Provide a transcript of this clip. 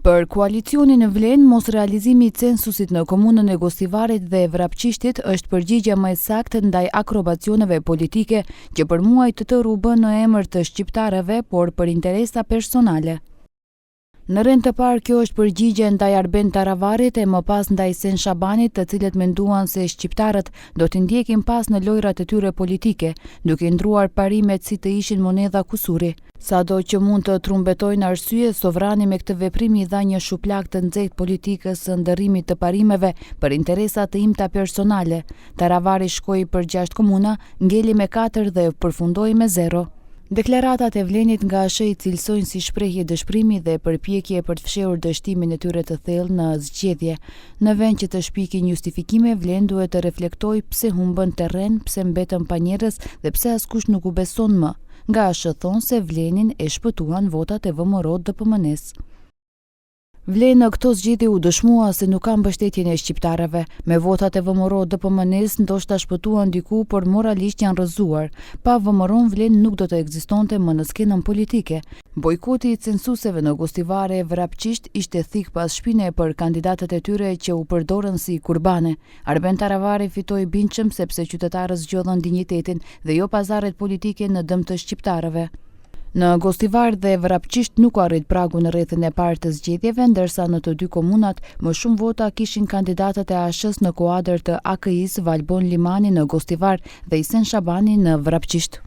Për koalicionin në Vlenë, mos realizimi i censusit në komunën e Gostivarit dhe Vrapçishtit është përgjigja më e saktë ndaj akrobacioneve politike që për muaj të tërë u bën në emër të shqiptarëve, por për interesa personale. Në rend të parë kjo është përgjigje ndaj Arben Taravarit e më pas ndaj Sen Shabanit, të cilët menduan se shqiptarët do t'i ndjekin pas në lojrat e tyre politike, duke ndruar parimet si të ishin monedha kusuri. Sado që mund të trumbetojnë arsye, Sovrani me këtë veprim i dha një shuplak të nxehtë politikës së ndërrimit të parimeve për interesa të imta personale. Taravari shkoi për 6 komuna, ngeli me 4 dhe përfundoi me 0. Deklaratat e Vlenit nga SH i cilësojnë si shprehje dëshpërimi dhe përpjekje për të fshehur dështimin e tyre të thellë në zgjedhje. Në vend që të shpikin justifikime, Vlen duhet të reflektojë pse humbën terren, pse mbetën pa njerëz dhe pse askush nuk u beson më. Nga SH thonë se Vlenin e shpëtuan votat e VMRO-DPMN-s. Vlenë në këto zgjedhje u dëshmua se nuk ka mbështetjen e shqiptarëve. Me votat e VMRO-DPMN-s ndoshta shpëtuan diku, por moralisht janë rrëzuar. Pa VMRO-n Vlenë nuk do të ekzistonte më në skenën politike. Bojkoti i censuseve në Gostivare e Vrapçisht ishte thik pas shpine për kandidatët e tyre që u përdorën si kurbane. Arben Taravari fitoi bindshëm sepse qytetarët zgjodhën dinjitetin dhe jo pazarret politike në dëm të shqiptarëve. Në Gostivar dhe Vrapçisht nuk arrit pragu në rrethin e parë të zgjedhjeve, ndërsa në të dy komunat më shumë vota kishin kandidatët e ASH-s në kuadër të AKI-s Valbon Limani në Gostivar dhe Sen Shabani në Vrapçisht.